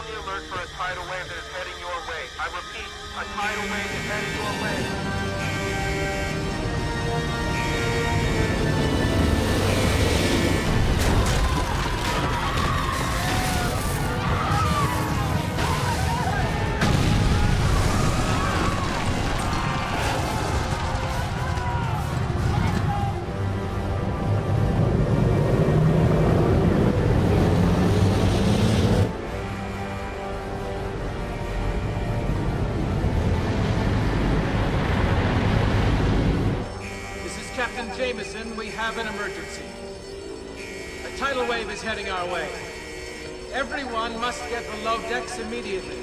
the alert for a tidal wave that is heading your way. I repeat, a tidal wave is heading your way. Captain Jameson, we have an emergency. A tidal wave is heading our way. Everyone must get below decks immediately.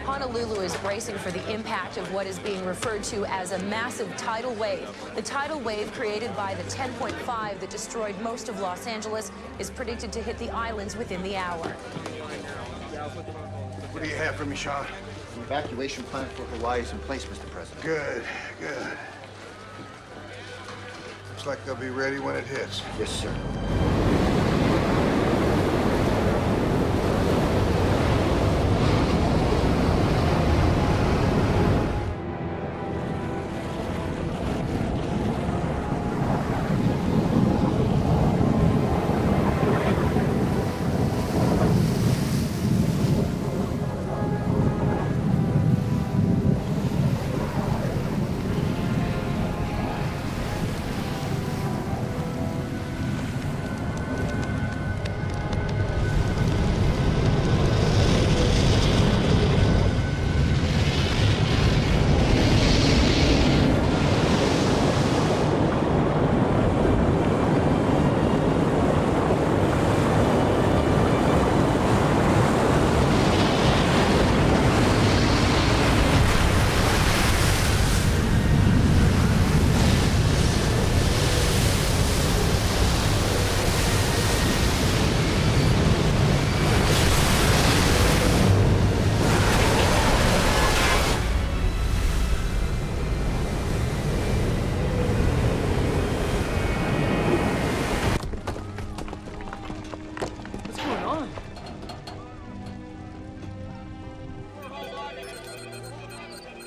Honolulu is bracing for the impact of what is being referred to as a massive tidal wave. The tidal wave created by the 10.5 that destroyed most of Los Angeles is predicted to hit the islands within the hour. What do you have for me, Sean? The evacuation plan for Hawaii is in place, Mr. President. Good, good. Looks like they'll be ready when it hits. Yes, sir.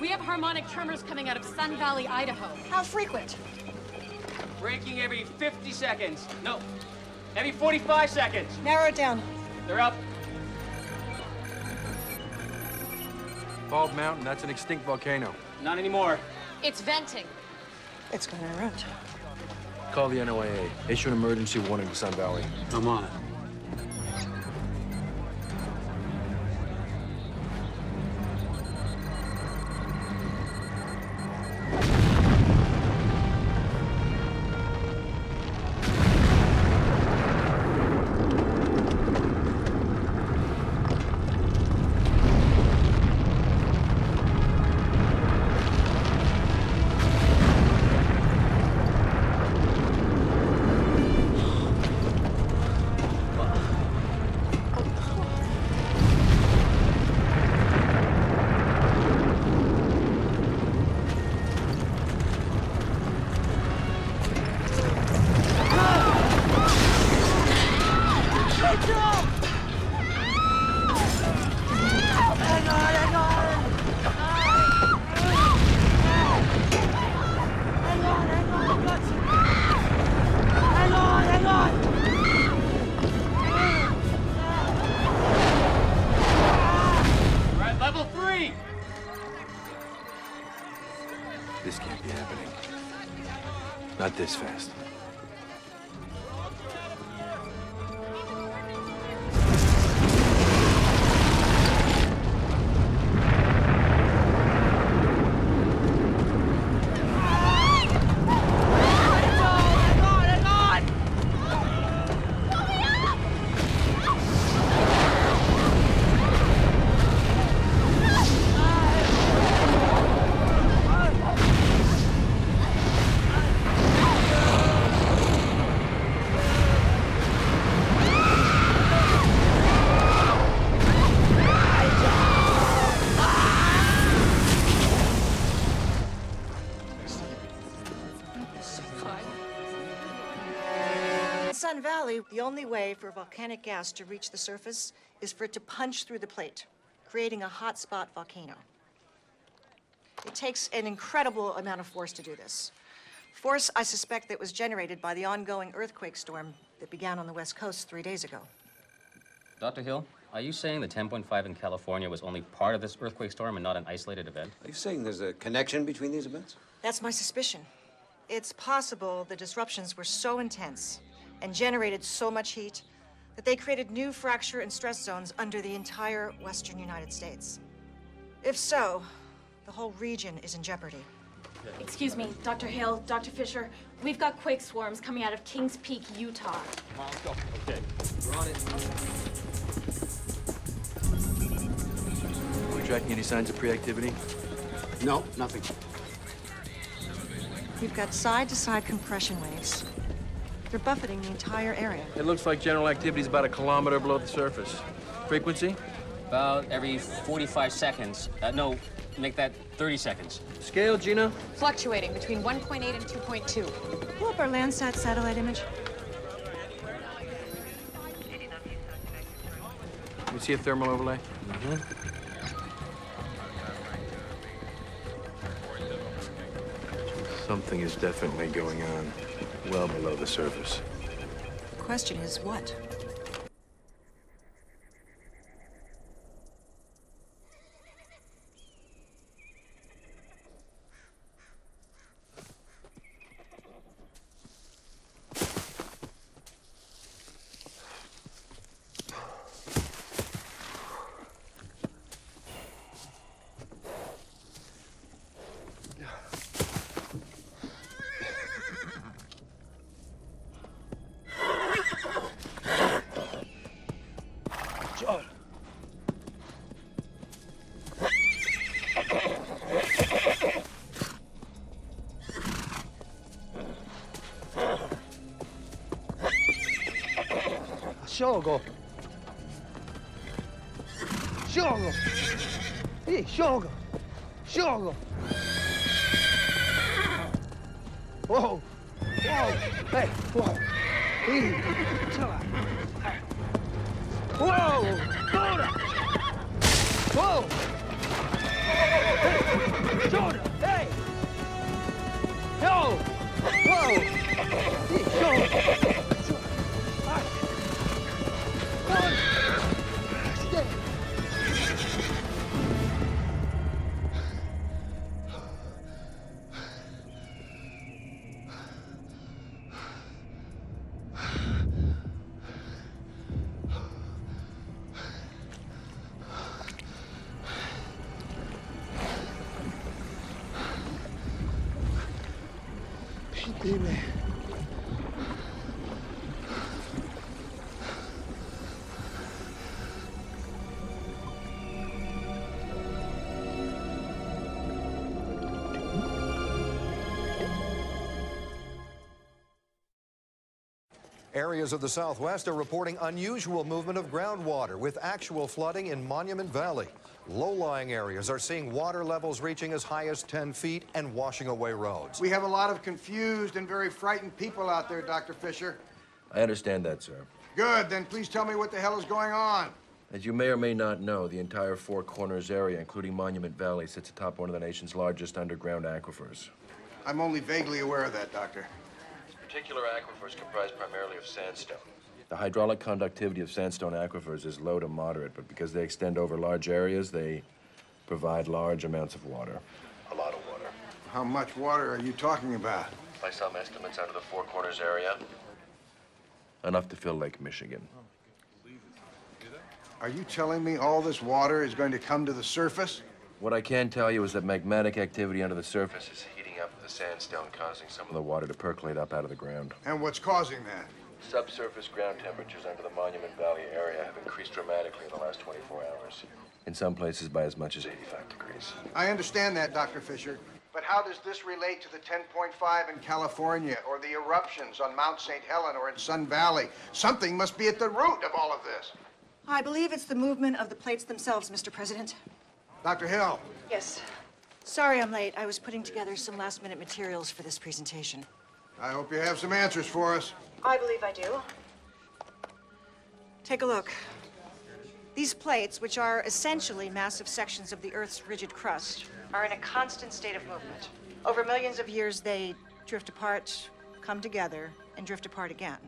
We have harmonic tremors coming out of Sun Valley, Idaho. How frequent? Breaking every 50 seconds. No, every 45 seconds. Narrow it down. They're up. Bald Mountain, that's an extinct volcano. Not anymore. It's venting. It's going to erupt. Call the NOAA. Issue an emergency warning to Sun Valley. I'm on it. This can't be happening. Not this fast. Sun Valley, the only way for volcanic gas to reach the surface is for it to punch through the plate, creating a hotspot volcano. It takes an incredible amount of force to do this. Force, I suspect, that was generated by the ongoing earthquake storm that began on the West Coast 3 days ago. Dr. Hill, are you saying the 10.5 in California was only part of this earthquake storm and not an isolated event? Are you saying there's a connection between these events? That's my suspicion. It's possible the disruptions were so intense and generated so much heat that they created new fracture and stress zones under the entire western United States. If so, the whole region is in jeopardy. Excuse me, Dr. Hill, Dr. Fisher. We've got quake swarms coming out of Kings Peak, Utah. Come on, let's go. Okay. We're on it. Are we tracking any signs of pre-activity? No, nothing. We've got side-to-side compression waves. They're buffeting the entire area. It looks like general activity is about 1 kilometer below the surface. Frequency? About every 45 seconds. No, make that 30 seconds. Scale, Gina? Fluctuating between 1.8 and 2.2. Pull up our Landsat satellite image. We see a thermal overlay? Something is definitely going on well below the surface. The question is, what? Shogo. Shogo. Hey, Shogo. Shogo. Whoa. Whoa. Hey, whoa. Hey, chill out. Whoa. Shoulder. Whoa. Hey, shoulder. Hey. Yo. Whoa. Hey, shoulder. Dime. Areas of the Southwest are reporting unusual movement of groundwater with actual flooding in Monument Valley. Low-lying areas are seeing water levels reaching as high as 10 feet and washing away roads. We have a lot of confused and very frightened people out there, Dr. Fisher. I understand that, sir. Good, then please tell me what the hell is going on. As you may or may not know, the entire Four Corners area, including Monument Valley, sits atop one of the nation's largest underground aquifers. I'm only vaguely aware of that, Doctor. These particular aquifers comprise primarily of sandstone. The hydraulic conductivity of sandstone aquifers is low to moderate, but because they extend over large areas, they provide large amounts of water. A lot of water. How much water are you talking about? By some estimates, under the Four Corners area, enough to fill Lake Michigan. Are you telling me all this water is going to come to the surface? What I can tell you is that magmatic activity under the surface is heating up the sandstone, causing some of the water to percolate up out of the ground. And what's causing that? Subsurface ground temperatures under the Monument Valley area have increased dramatically in the last 24 hours. In some places by as much as 85 degrees. I understand that, Dr. Fisher. But how does this relate to the 10.5 in California or the eruptions on Mount St. Helena or in Sun Valley? Something must be at the root of all of this. I believe it's the movement of the plates themselves, Mr. President. Dr. Hill. Yes. Sorry I'm late. I was putting together some last-minute materials for this presentation. I hope you have some answers for us. I believe I do. Take a look. These plates, which are essentially massive sections of the Earth's rigid crust, are in a constant state of movement. Over millions of years, they drift apart, come together, and drift apart again.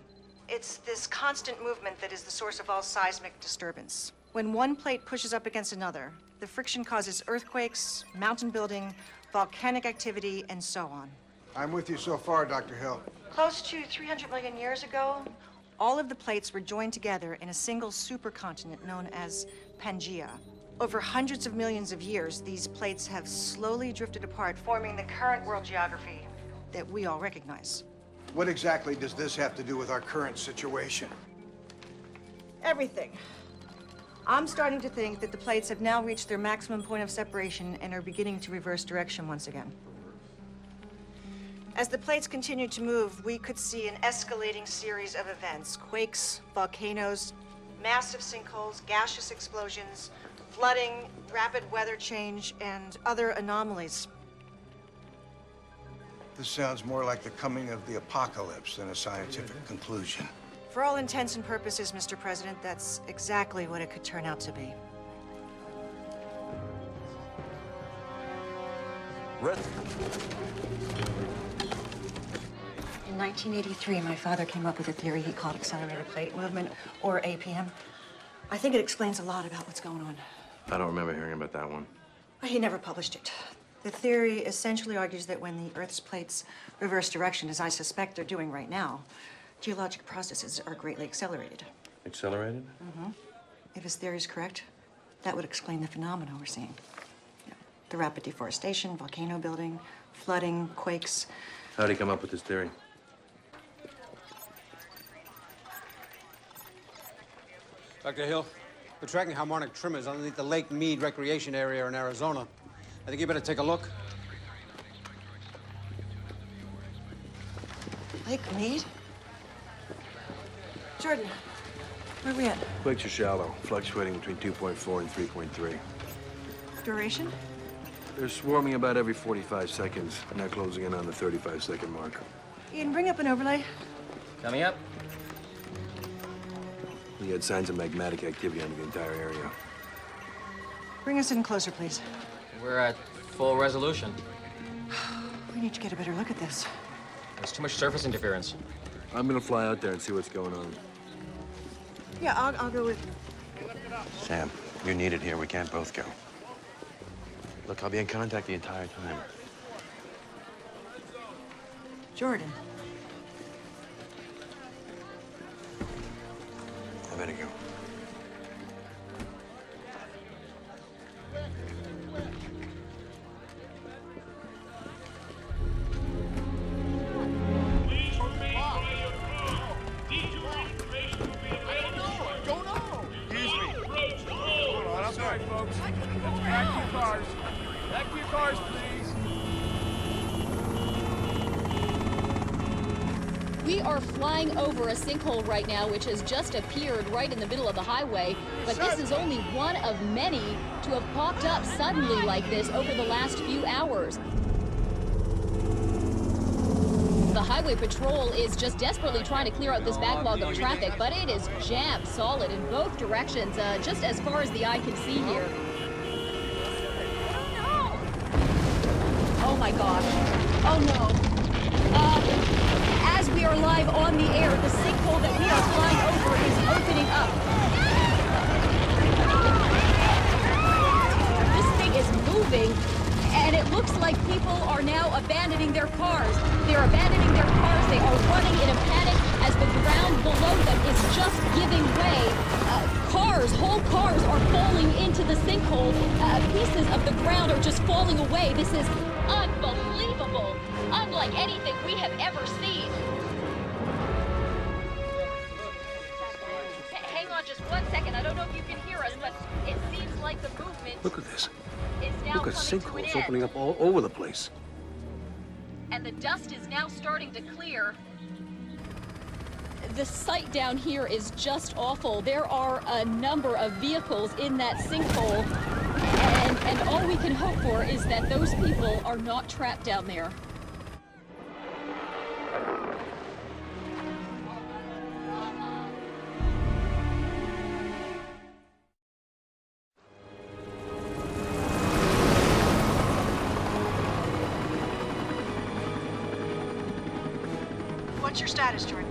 It's this constant movement that is the source of all seismic disturbance. When one plate pushes up against another, the friction causes earthquakes, mountain building, volcanic activity, and so on. I'm with you so far, Dr. Hill. Close to 300 million years ago, all of the plates were joined together in a single supercontinent known as Pangaea. Over hundreds of millions of years, these plates have slowly drifted apart, forming the current world geography that we all recognize. What exactly does this have to do with our current situation? Everything. I'm starting to think that the plates have now reached their maximum point of separation and are beginning to reverse direction once again. As the plates continue to move, we could see an escalating series of events: quakes, volcanoes, massive sinkholes, gaseous explosions, flooding, rapid weather change, and other anomalies. This sounds more like the coming of the apocalypse than a scientific conclusion. For all intents and purposes, Mr. President, that's exactly what it could turn out to be. In 1983, my father came up with a theory he called accelerated plate movement, or APM. I think it explains a lot about what's going on. I don't remember hearing about that one. He never published it. The theory essentially argues that when the Earth's plates reverse direction, as I suspect they're doing right now, geologic processes are greatly accelerated. Accelerated? Mm-hmm. If his theory is correct, that would explain the phenomena we're seeing. Yeah. The rapid deforestation, volcano building, flooding, quakes. How did he come up with this theory? Dr. Hill, we're tracking harmonic tremors underneath the Lake Mead recreation area in Arizona. I think you better take a look. Lake Mead? Jordan, where are we at? Quakes are shallow, fluctuating between 2.4 and 3.3. Duration? They're swarming about every 45 seconds, now closing in on the 35-second mark. Ian, bring up an overlay. Coming up. We had signs of magmatic activity under the entire area. Bring us in closer, please. We're at full resolution. We need to get a better look at this. There's too much surface interference. I'm gonna fly out there and see what's going on. Yeah, I'll go with you. Sam, you're needed here. We can't both go. Look, I'll be in contact the entire time. Jordan. I better go. We are flying over a sinkhole right now, which has just appeared right in the middle of the highway. But this is only one of many to have popped up suddenly like this over the last few hours. The highway patrol is just desperately trying to clear out this backlog of traffic, but it is jammed solid in both directions, just as far as the eye can see here. Oh my gosh. Oh no. As we are live on the air, the sinkhole that we are flying over is opening up. This thing is moving, and and it looks like people are now abandoning their cars. They're abandoning their cars. They are running in a panic as the ground below them is just giving way. Whole cars are falling into the sinkhole. Pieces of the ground are just falling away. This is unbelievable, unlike anything we have ever seen. Hang on just 1 second. I don't know if you can hear us, but it seems like the movement. Look at this. Is now Look at coming to an sinkholes end. opening up all over the place. And the dust is now starting to clear. The sight down here is just awful. There are a number of vehicles in that sinkhole, and all we can hope for is that those people are not trapped down there. What's your status, Jordan?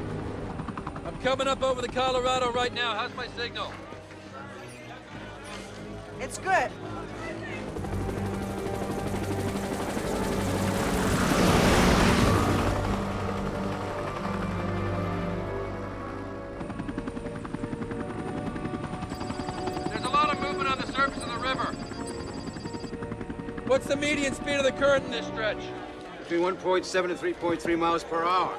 I'm coming up over the Colorado right now. How's my signal? It's good. There's a lot of movement on the surface of the river. What's the median speed of the current in this stretch? Between 1.7 and 3.3 miles per hour.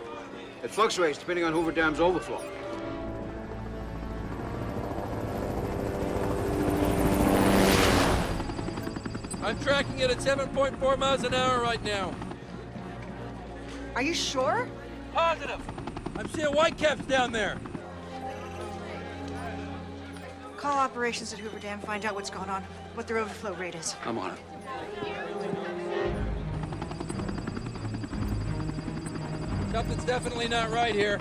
It fluctuates depending on Hoover Dam's overflow. I'm tracking it at 7.4 miles an hour right now. Are you sure? Positive. I'm seeing whitecaps down there. Call operations at Hoover Dam, find out what's going on, what their overflow rate is. I'm on it. Something's definitely not right here.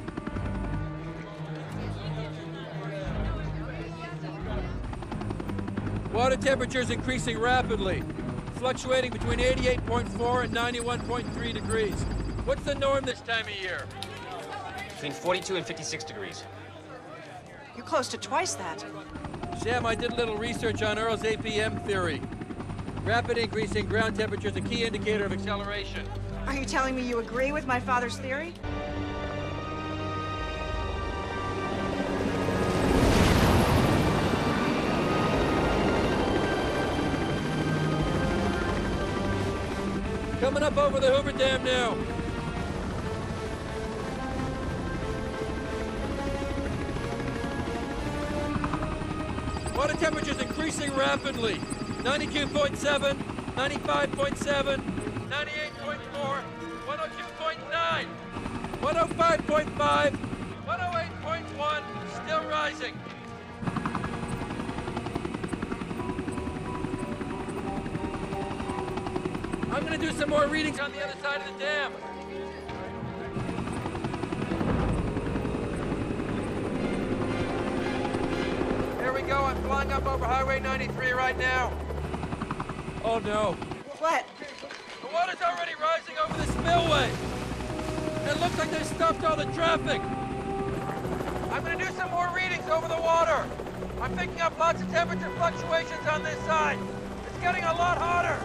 Water temperature's increasing rapidly, fluctuating between 88.4 and 91.3 degrees. What's the norm this time of year? Between 42 and 56 degrees. You're close to twice that. Sam, I did a little research on Earl's APM theory. Rapid increase in ground temperature is a key indicator of acceleration. Are you telling me you agree with my father's theory? Coming up over the Hoover Dam now. Water temperature's increasing rapidly. 92.7, 95.7, 98.4, 102.9, 105.5, 108.1, still rising. I'm gonna do some more readings on the other side of the dam. There we go, I'm flying up over Highway 93 right now. Oh no. What? The water's already rising over the spillway. It looks like they've stopped all the traffic. I'm gonna do some more readings over the water. I'm picking up lots of temperature fluctuations on this side. It's getting a lot hotter.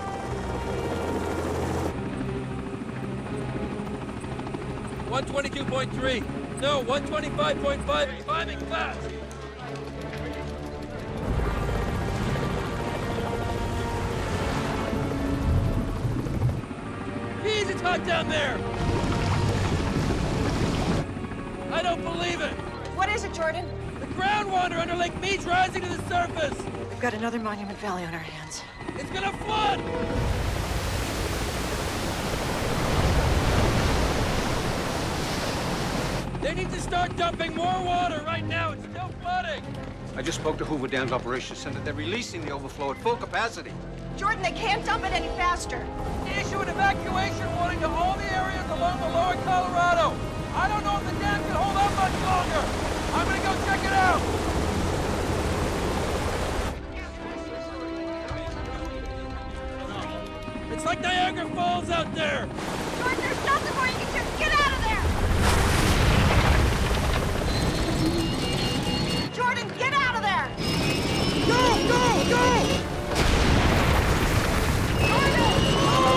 122.3. No, 125.5. It's climbing fast. Jeez, it's hot down there. I don't believe it. What is it, Jordan? The groundwater under Lake Mead's rising to the surface. We've got another Monument Valley on our hands. It's gonna flood. They need to start dumping more water right now. It's still flooding. I just spoke to Hoover Dam's operations center. They're releasing the overflow at full capacity. Jordan, they can't dump it any faster. Issue an evacuation warning to all the areas along the lower Colorado. I don't know if the dam can hold up much longer. I'm gonna go check it out. It's like Niagara Falls out there. Jordan, there's nothing more you can do. Get out of there! Jordan, get out of there! Go, go, go! Jordan!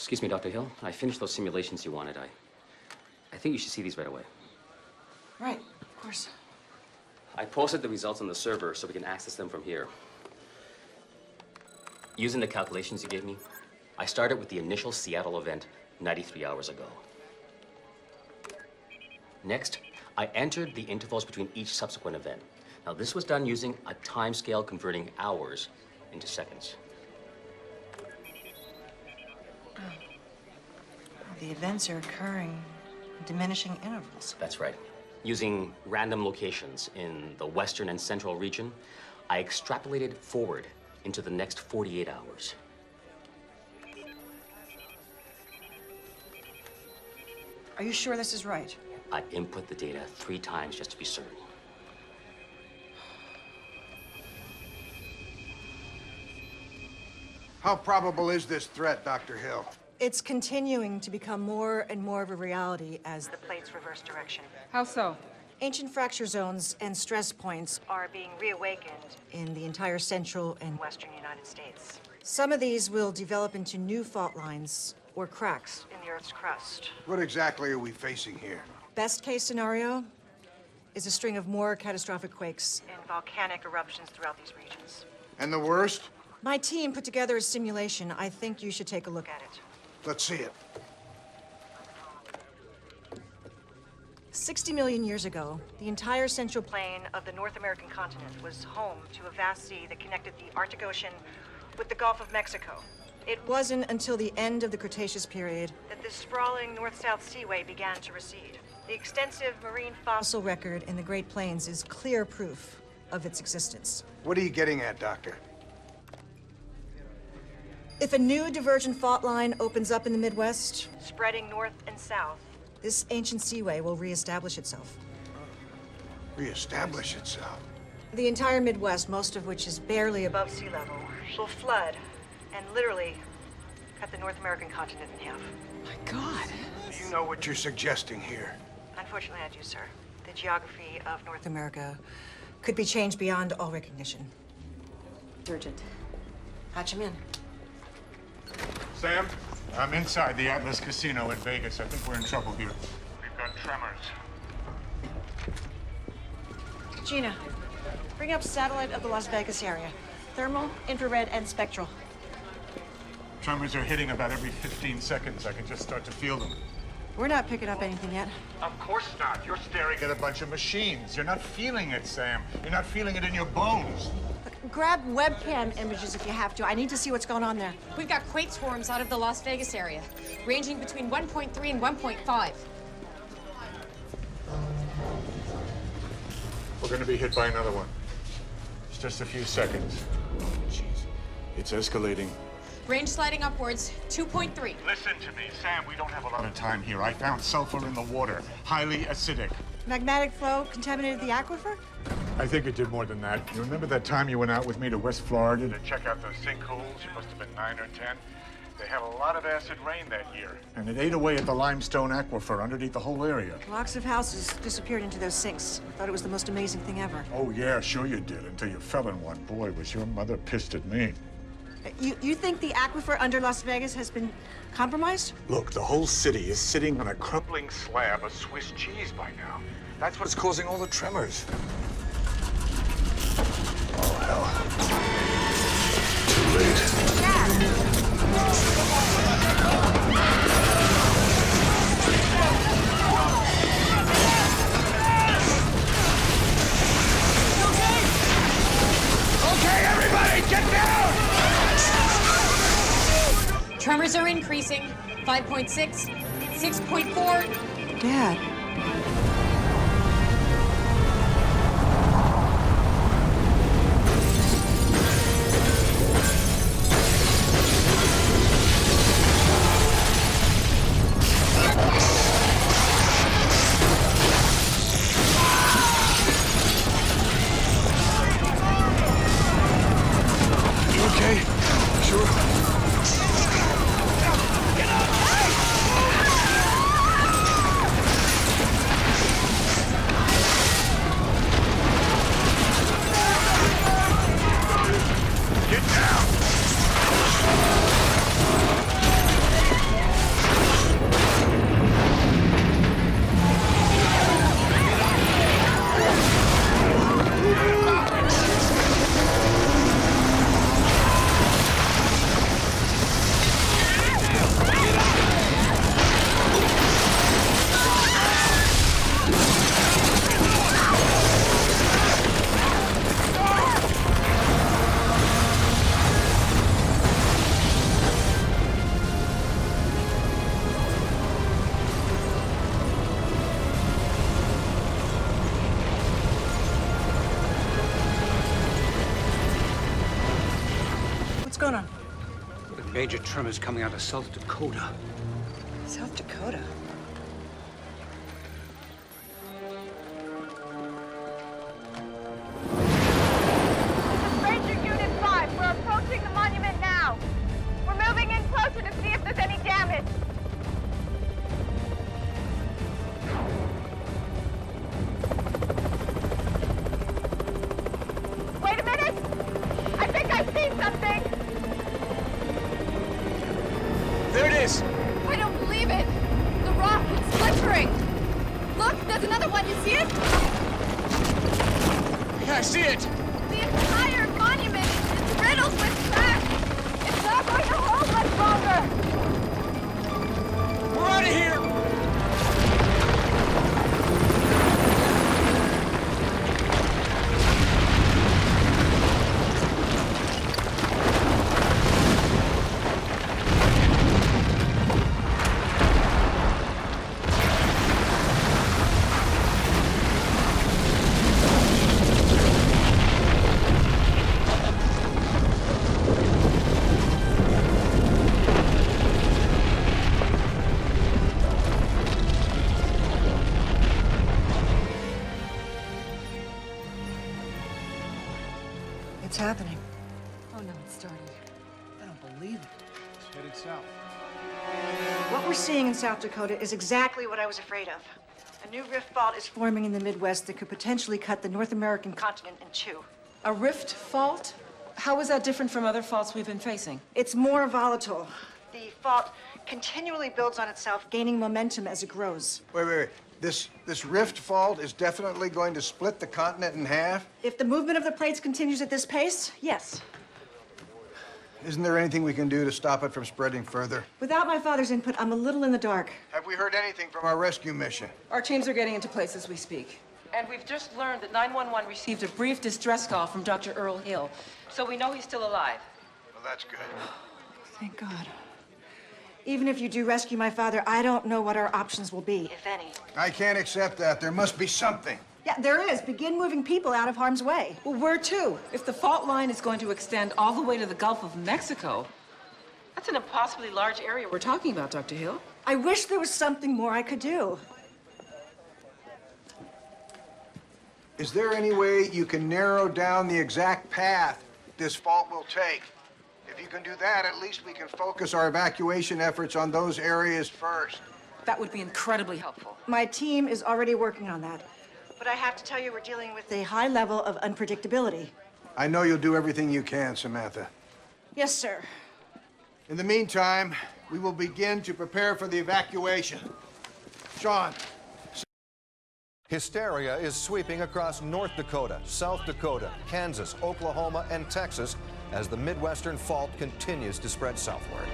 Excuse me, Dr. Hill. I finished those simulations you wanted. I think you should see these right away. Right, of course. I posted the results on the server so we can access them from here. Using the calculations you gave me, I started with the initial Seattle event 93 hours ago. Next, I entered the intervals between each subsequent event. Now, this was done using a timescale converting hours into seconds. The events are occurring in diminishing intervals. That's right. Using random locations in the western and central region, I extrapolated forward into the next 48 hours. Are you sure this is right? I input the data 3 times just to be certain. How probable is this threat, Dr. Hill? It's continuing to become more and more of a reality as the plates reverse direction. How so? Ancient fracture zones and stress points are being reawakened in the entire central and western United States. Some of these will develop into new fault lines or cracks in the Earth's crust. What exactly are we facing here? Best case scenario is a string of more catastrophic quakes and volcanic eruptions throughout these regions. And the worst? My team put together a simulation. I think you should take a look at it. Let's see it. 60 million years ago, the entire central plain of the North American continent was home to a vast sea that connected the Arctic Ocean with the Gulf of Mexico. It wasn't until the end of the Cretaceous period that this sprawling north-south seaway began to recede. The extensive marine fossil record in the Great Plains is clear proof of its existence. What are you getting at, Doctor? If a new divergent fault line opens up in the Midwest, spreading north and south, this ancient seaway will reestablish itself. Reestablish itself? The entire Midwest, most of which is barely above sea level, will flood and literally cut the North American continent in half. My God. Do you know what you're suggesting here? Unfortunately, I do, sir. The geography of North America could be changed beyond all recognition. Urgent. Patch him in. Sam, I'm inside the Atlas Casino in Vegas. I think we're in trouble here. We've got tremors. Gina, bring up satellite of the Las Vegas area. Thermal, infrared, and spectral. Tremors are hitting about every 15 seconds. I can just start to feel them. We're not picking up anything yet. Of course not. You're staring at a bunch of machines. You're not feeling it, Sam. You're not feeling it in your bones. Grab webcam images if you have to. I need to see what's going on there. We've got quake swarms out of the Las Vegas area, ranging between 1.3 and 1.5. We're going to be hit by another one. It's just a few seconds. Jeez. It's escalating. Range sliding upwards, 2.3. Listen to me, Sam. We don't have a lot of time here. I found sulfur in the water, highly acidic. Magmatic flow contaminated the aquifer? I think it did more than that. You remember that time you went out with me to West Florida to check out those sinkholes? You must have been 9 or 10. They had a lot of acid rain that year, and it ate away at the limestone aquifer underneath the whole area. Blocks of houses disappeared into those sinks. I thought it was the most amazing thing ever. Oh, yeah, sure you did, until you fell in one. Boy, was your mother pissed at me. You think the aquifer under Las Vegas has been compromised? Look, the whole city is sitting on a crumbling slab of Swiss cheese by now. That's what's causing all the tremors. Oh, hell. Too late. Dad! Okay, everybody, get down! Tremors are increasing, 5.6, 6.4. Dad. major tremors coming out of South Dakota. South Dakota? Ranger Unit 5, we're approaching the monument now. We're moving in closer to see if there's any damage. Wait a minute! I think I've seen something! There it is! I don't believe it! The rock, it's splintering! Look, there's another one, you see it? Yeah, I see it! The entire monument is riddled with cracks! It's not going to hold much longer! We're out of here! It's happening. Oh no, it started. I don't believe it. It's headed south. What we're seeing in South Dakota is exactly what I was afraid of. A new rift fault is forming in the Midwest that could potentially cut the North American continent in two. A rift fault? How is that different from other faults we've been facing? It's more volatile. The fault continually builds on itself, gaining momentum as it grows. Wait. This rift fault is definitely going to split the continent in half? If the movement of the plates continues at this pace, yes. Isn't there anything we can do to stop it from spreading further? Without my father's input, I'm a little in the dark. Have we heard anything from our rescue mission? Our teams are getting into place as we speak. And we've just learned that 911 received a brief distress call from Dr. Earl Hill. So we know he's still alive. Well, that's good. Thank God. Even if you do rescue my father, I don't know what our options will be, if any. I can't accept that. There must be something. Yeah, there is. Begin moving people out of harm's way. Well, where to? If the fault line is going to extend all the way to the Gulf of Mexico, that's an impossibly large area we're talking about, Dr. Hill. I wish there was something more I could do. Is there any way you can narrow down the exact path this fault will take? If you can do that, at least we can focus our evacuation efforts on those areas first. That would be incredibly helpful. My team is already working on that. But I have to tell you, we're dealing with a high level of unpredictability. I know you'll do everything you can, Samantha. Yes, sir. In the meantime, we will begin to prepare for the evacuation. Sean. Hysteria is sweeping across North Dakota, South Dakota, Kansas, Oklahoma, and Texas as the Midwestern fault continues to spread southward.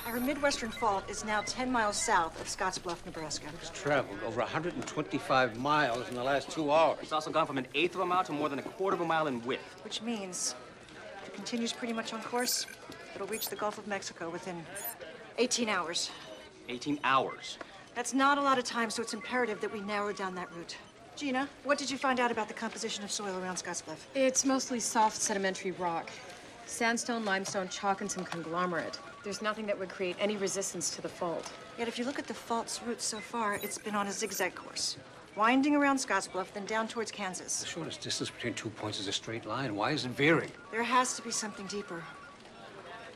Our Midwestern fault is now 10 miles south of Scottsbluff, Nebraska. It's traveled over 125 miles in the last 2 hours. It's also gone from 1/8 of a mile to more than 1/4 of a mile in width. Which means if it continues pretty much on course, it'll reach the Gulf of Mexico within 18 hours. 18 hours. That's not a lot of time, so it's imperative that we narrow down that route. Gina, what did you find out about the composition of soil around Scottsbluff? It's mostly soft sedimentary rock. Sandstone, limestone, chalk, and some conglomerate. There's nothing that would create any resistance to the fault. Yet if you look at the fault's route so far, it's been on a zigzag course, winding around Scottsbluff, then down towards Kansas. The shortest distance between 2 points is a straight line. Why is it veering? There has to be something deeper,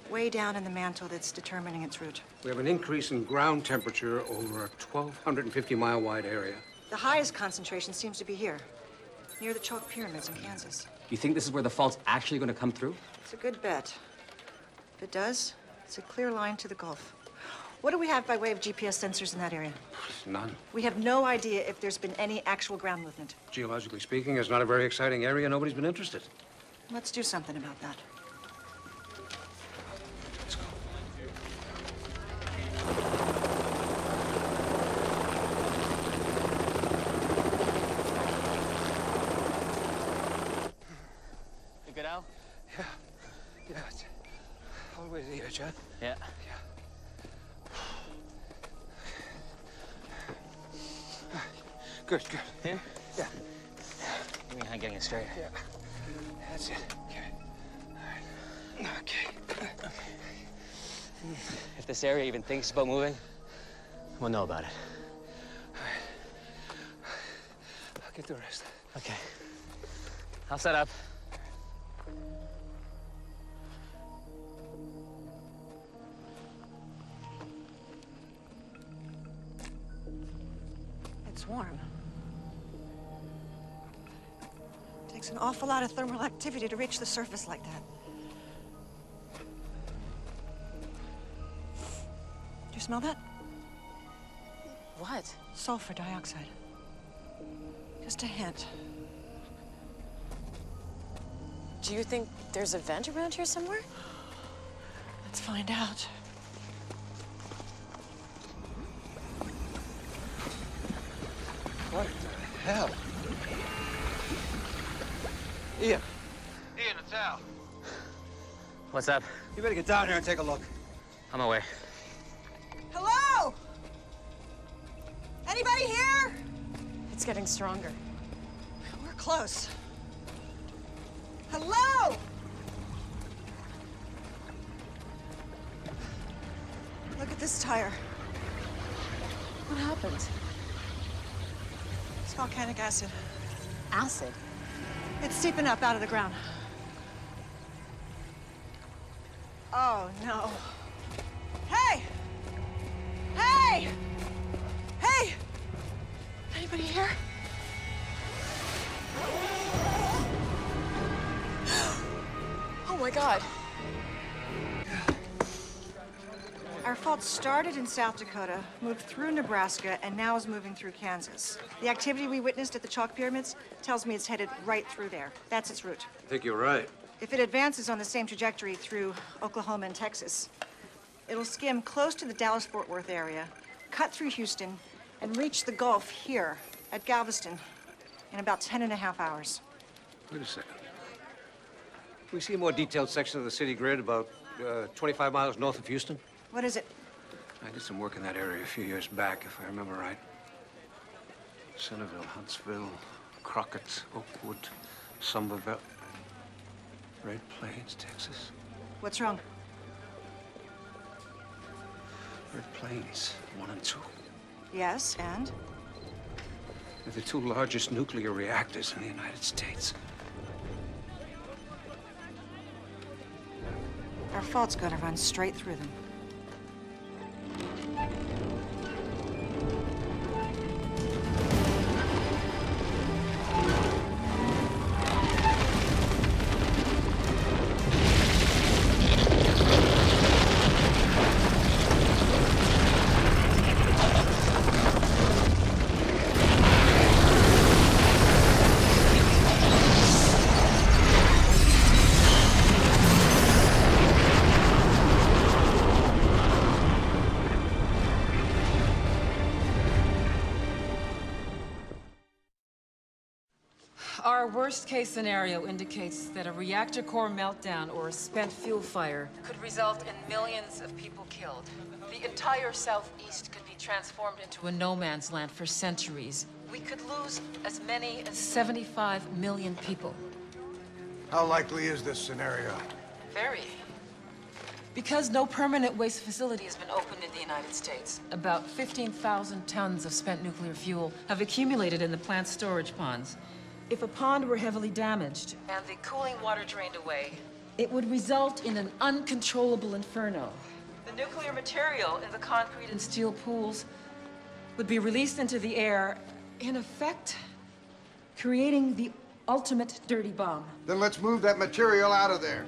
way down in the mantle that's determining its route. We have an increase in ground temperature over a 1,250-mile wide area. The highest concentration seems to be here, near the chalk pyramids in Kansas. You think this is where the fault's actually going to come through? It's a good bet. If it does, it's a clear line to the Gulf. What do we have by way of GPS sensors in that area? None. We have no idea if there's been any actual ground movement. Geologically speaking, it's not a very exciting area. Nobody's been interested. Let's do something about that. good, Al? Yeah. Yeah, it's all the way to the edge, huh? Yeah. Good, good. Here? Yeah. Give me a hand getting it straight. Yeah. That's it. Okay. All right. Okay. If this area even thinks about moving, we'll know about it. I'll get the rest. Okay. I'll set up. It's warm. Takes an awful lot of thermal activity to reach the surface like that. Do you smell that? What? Sulfur dioxide. Just a hint. Do you think there's a vent around here somewhere? Let's find out. What the hell? Ian. Ian, it's Al. What's up? You better get down here and take a look. I'm away. Hello? Anybody here? It's getting stronger. We're close. Hello? Look at this tire. What happened? It's volcanic acid. Acid? It's steeping up out of the ground. Oh, no. Hey! Hey! Hey! Anybody here? Oh my God. Our fault started in South Dakota, moved through Nebraska, and now is moving through Kansas. The activity we witnessed at the Chalk Pyramids tells me it's headed right through there. That's its route. I think you're right. If it advances on the same trajectory through Oklahoma and Texas, it'll skim close to the Dallas-Fort Worth area, cut through Houston, and reach the Gulf here at Galveston in about 10.5 hours. Wait a second. We see a more detailed section of the city grid about 25 miles north of Houston. What is it? I did some work in that area a few years back, if I remember right. Centerville, Huntsville, Crockett, Oakwood, Somerville, Red Plains, Texas. What's wrong? Red Plains, 1 and 2. Yes, and? They're the two largest nuclear reactors in the United States. Our fault's gonna run straight through them. Our worst-case scenario indicates that a reactor core meltdown or a spent fuel fire could result in millions of people killed. The entire southeast could be transformed into a no-man's land for centuries. We could lose as many as 75 million people. How likely is this scenario? Very. Because no permanent waste facility has been opened in the United States, about 15,000 tons of spent nuclear fuel have accumulated in the plant's storage ponds. If a pond were heavily damaged and the cooling water drained away, it would result in an uncontrollable inferno. The nuclear material in the concrete and steel pools would be released into the air, in effect, creating the ultimate dirty bomb. Then let's move that material out of there.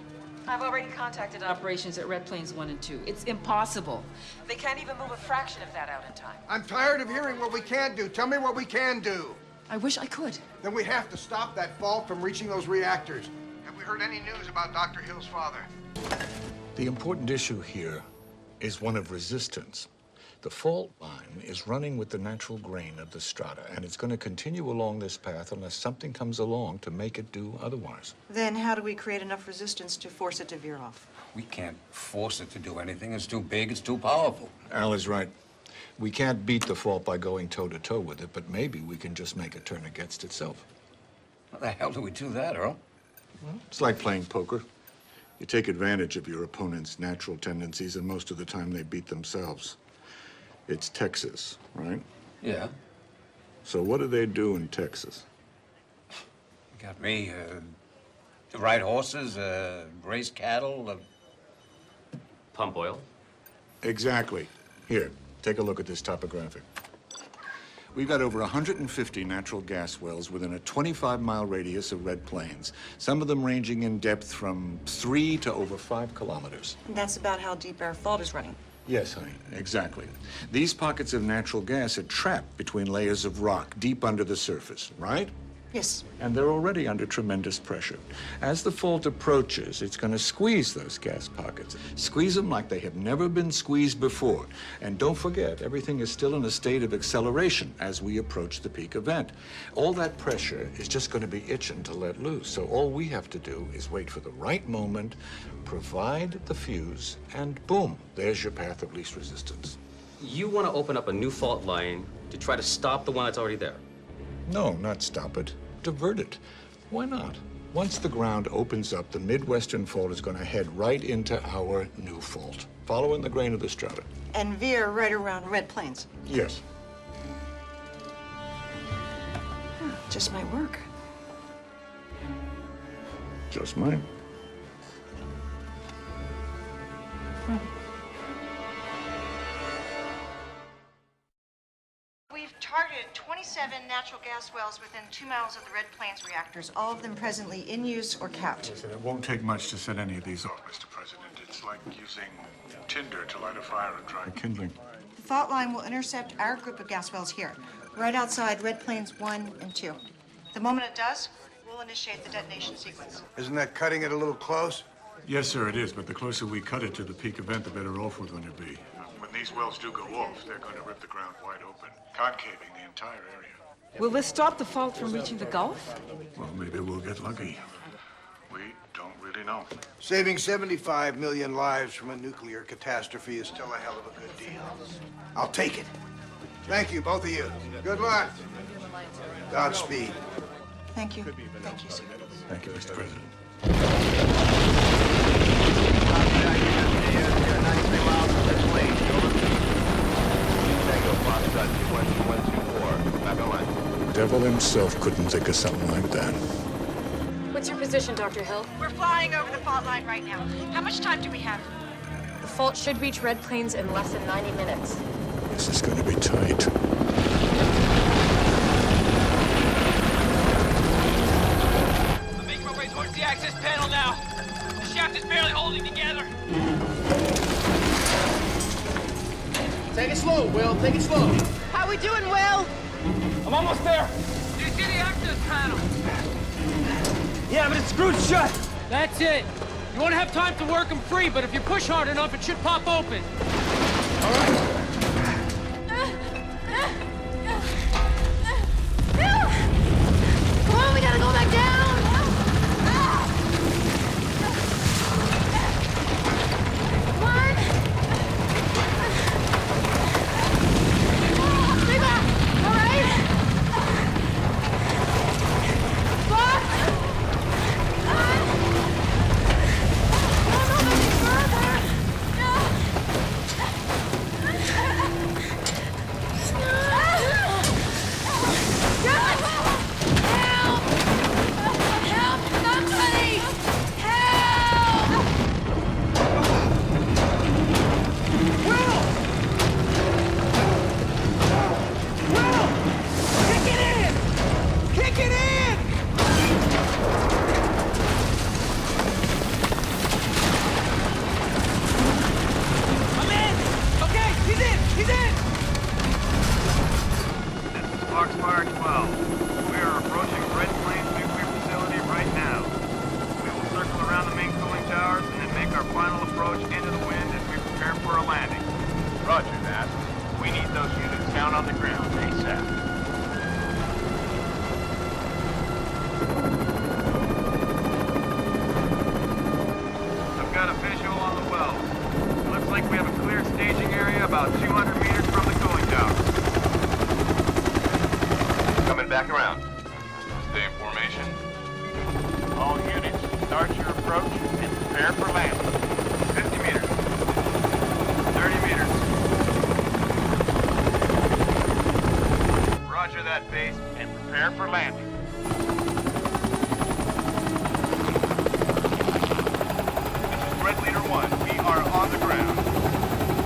I've already contacted operations at Red Plains 1 and 2. It's impossible. They can't even move a fraction of that out in time. I'm tired of hearing what we can't do. Tell me what we can do. I wish I could. Then we have to stop that fault from reaching those reactors. Have we heard any news about Dr. Hill's father? The important issue here is one of resistance. The fault line is running with the natural grain of the strata, and it's going to continue along this path unless something comes along to make it do otherwise. Then how do we create enough resistance to force it to veer off? We can't force it to do anything. It's too big, it's too powerful. Al is right. We can't beat the fault by going toe-to-toe with it, but maybe we can just make it turn against itself. How the hell do we do that, Earl? Well, it's like playing poker. You take advantage of your opponent's natural tendencies, and most of the time they beat themselves. It's Texas, right? Yeah. So what do they do in Texas? Got me, to ride horses, raise cattle, Pump oil? Exactly. Here, take a look at this topographic. We've got over 150 natural gas wells within a 25-mile radius of Red Plains, some of them ranging in depth from 3 to over 5 kilometers. And that's about how deep our fault is running. Yes, honey, exactly. These pockets of natural gas are trapped between layers of rock deep under the surface, right? Yes. And they're already under tremendous pressure. As the fault approaches, it's going to squeeze those gas pockets. Squeeze them like they have never been squeezed before. And don't forget, everything is still in a state of acceleration as we approach the peak event. All that pressure is just going to be itching to let loose. So all we have to do is wait for the right moment, provide the fuse, and boom, there's your path of least resistance. You want to open up a new fault line to try to stop the one that's already there? No, not stop it. Divert it. Why not? Once the ground opens up, the Midwestern fault is going to head right into our new fault, following the grain of the strata. And veer right around Red Plains. Yes. Just might work. Just mine. We've targeted 27 natural gas wells within 2 miles of the Red Plains reactors, all of them presently in use or capped. Listen, it won't take much to set any of these off, Mr. President. It's like using tinder to light a fire and dry kindling. The fault line will intercept our group of gas wells here, right outside Red Plains 1 and 2. The moment it does, we'll initiate the detonation sequence. Isn't that cutting it a little close? Yes, sir, it is, but the closer we cut it to the peak event, the better off we're going to be. When these wells do go off, they're going to rip the ground wide open, concaving the entire area. Will this stop the fault from reaching the Gulf? Well, maybe we'll get lucky. We don't really know. Saving 75 million lives from a nuclear catastrophe is still a hell of a good deal. I'll take it. Thank you, both of you. Good luck. Godspeed. Thank you. Thank you, sir. Thank you, Mr. President. Devil himself couldn't think of something like that. What's your position, Dr. Hill? We're flying over the fault line right now. How much time do we have? The fault should reach Red Plains in less than 90 minutes. This is going to be tight. I'm making my way towards the access panel now. The shaft is barely holding together. Take it slow, Will. Take it slow. How we doing, Will? I'm almost there. Do you see the access panel? Yeah, but it's screwed shut. That's it. You won't have time to work them free, but if you push hard enough, it should pop open. All right. Come on, we gotta go back down! Come on! Stay back! All right? Boss! I don't know if I can further! approach and prepare for landing. 50 meters. 30 meters. Roger that, base, and prepare for landing. This is Red Leader 1. We are on the ground.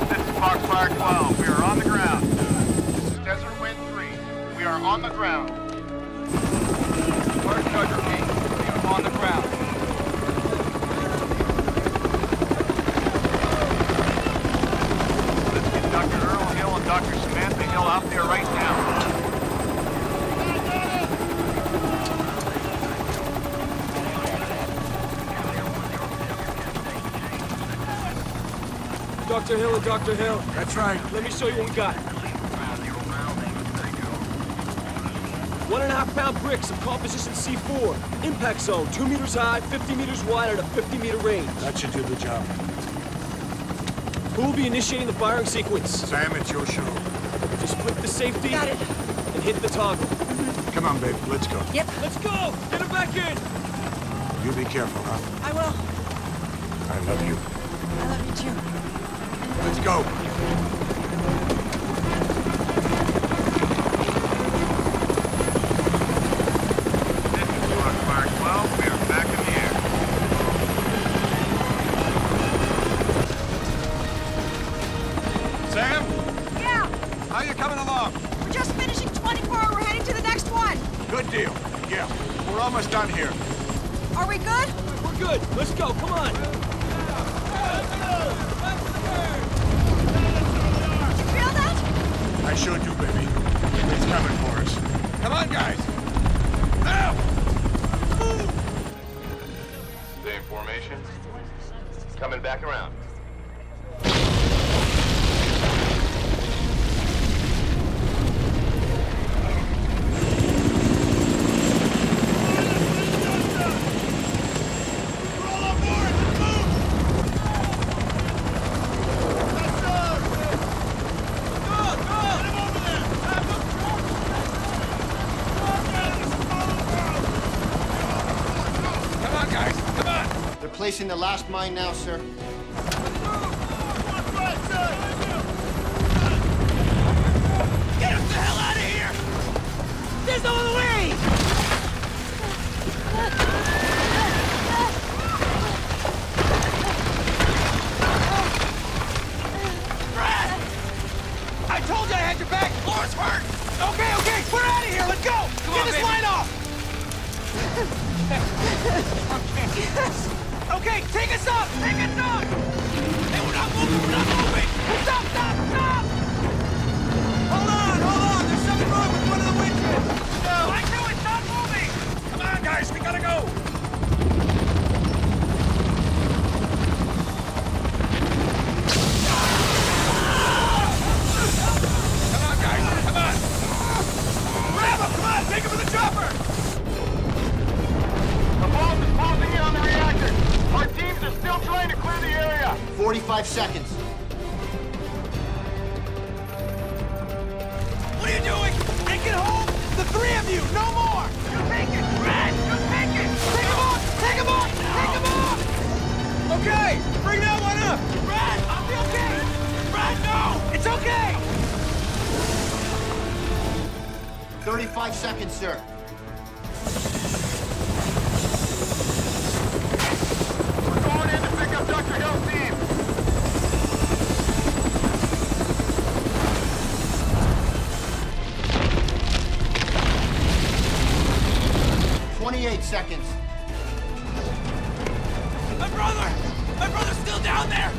This is Foxfire 12. We are on the ground. This is Desert Wind 3. We are on the ground. Where's Sugar King? We are on the ground. Let's get Dr. Earl Hill and Dr. Samantha Hill out there right now. Dr. Hill and Dr. Hill. That's right. Let me show you what we got. 1.5 pound bricks of composition C4. Impact zone, 2 meters high, 50 meters wide at a 50-meter range. That should do the job. Who will be initiating the firing sequence? Sam, it's your show. Just flip the safety. Got it. And hit the toggle. Come on, babe. Let's go. Yep. Let's go! Get him back in! You be careful, huh? I will. I love you. I love you too. Let's go. This is Foxfire 12. We are back in the air. Sam? Yeah. How you coming along? We're just finishing 24. We're heading to the next one. Good deal. Yeah, we're almost done here. Are we good? We're good. Let's go. Come on. Did you feel that? I sure do, baby. It's coming for us. Come on, guys. Now! Stay in formation. Coming back around. Placing the last mine now, sir. Get us the hell out of here! There's no other way! Brad! I told you I had your back! Laura's hurt! Okay, we're out of here! Let's go! Get this line off! Okay, take us up! Take us up! Hey, we're not moving! Stop! Hold on! There's something wrong with one of the winches! No! I knew it! Stop moving! Come on, guys, we gotta go! Come on, guys, come on! Grab him! Come on, take him to the chopper! The bomb is closing in on the reactor. Our teams are still trying to clear the area. 45 seconds. What are you doing? Take it home! The three of you, no more! You take it, Brad! You take it! Take him off! Take him off! Take him off! Okay, bring that one up! Brad, I'll be okay! Brad, no! It's okay! 35 seconds, sir. We're going in to pick up Dr. Hill's team. 28 seconds. My brother's still down there!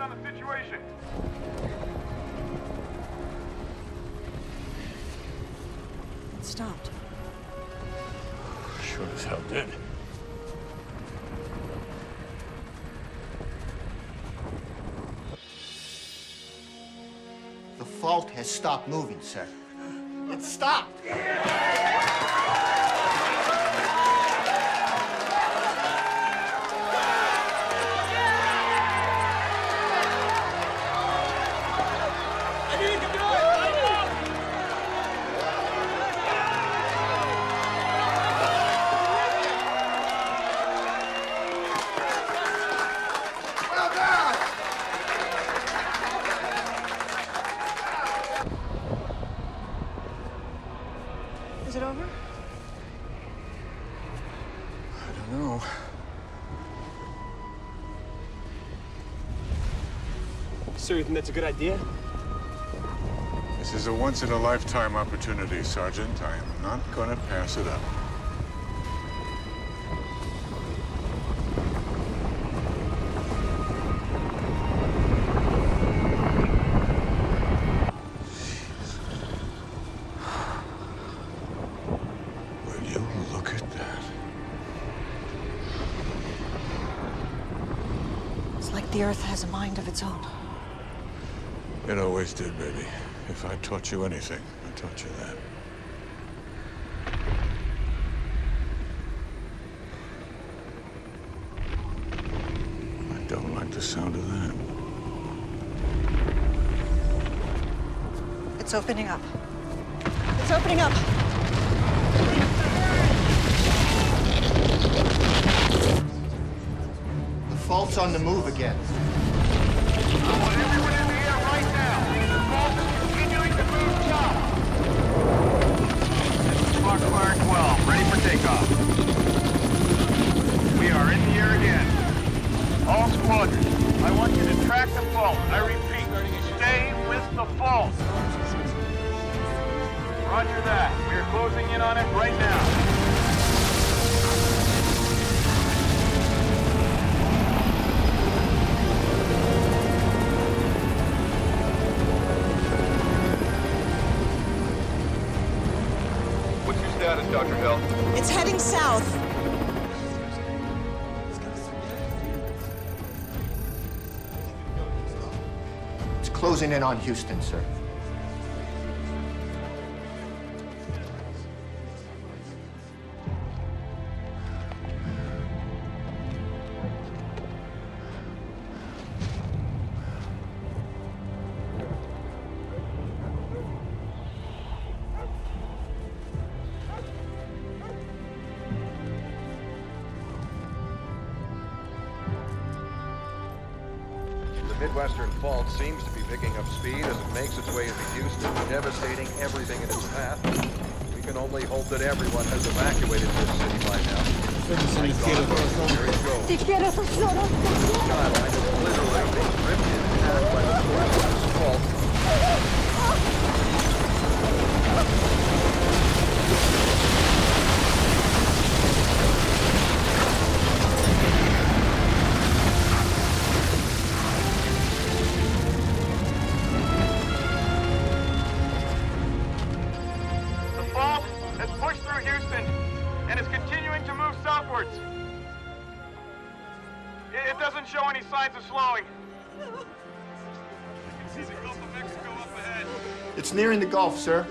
on the situation? It stopped. Sure as hell did. The fault has stopped moving, sir. It stopped! Is it over? I don't know. Sir, you think that's a good idea? This is a once-in-a-lifetime opportunity, Sergeant. I am not gonna pass it up. Will you look at that? It's like the Earth has a mind of its own. It always did, baby. If I taught you anything, I taught you that. I don't like the sound of that. It's opening up. It's opening up. The fault's on the move again. I want everyone in the air right now. The fault is continuing to move south. This is Foxfire 12, ready for takeoff. We are in the air again. All squadrons, I want you to track the fault. I repeat, stay with the fault. Roger that. We are closing in on it right now. What's your status, Dr. Hill? It's heading south. It's closing in on Houston, sir. The Midwestern Fault seems to be picking up speed as it makes its way into Houston, devastating everything in its path. We can only hope that everyone has evacuated this city by now. Here it goes. Skyline is literally being ripped in half by the force of this fault. The fault has pushed through Houston and is continuing to move southwards. It doesn't show any signs of slowing. You can see the Gulf of Mexico up ahead. It's nearing the Gulf, sir.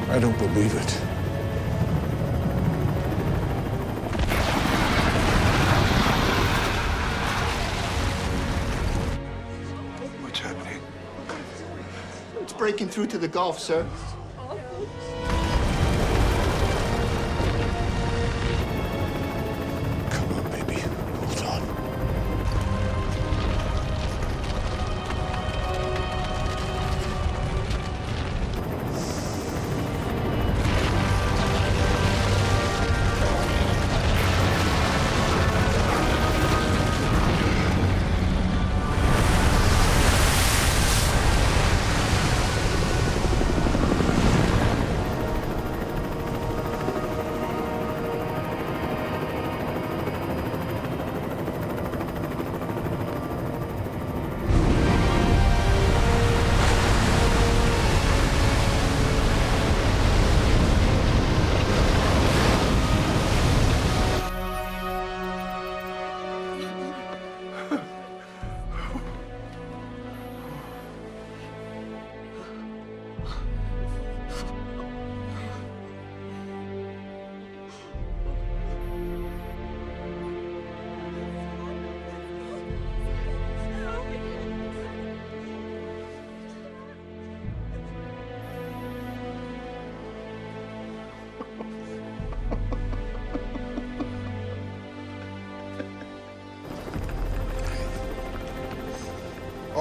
I don't believe it. What's happening? It's breaking through to the Gulf, sir. Come on, baby. Hold on.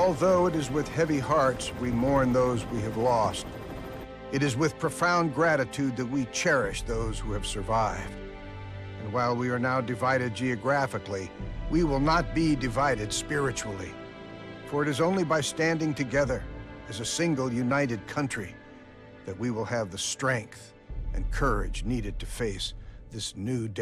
Although it is with heavy hearts we mourn those we have lost, it is with profound gratitude that we cherish those who have survived. And while we are now divided geographically, we will not be divided spiritually. For it is only by standing together as a single united country that we will have the strength and courage needed to face this new day.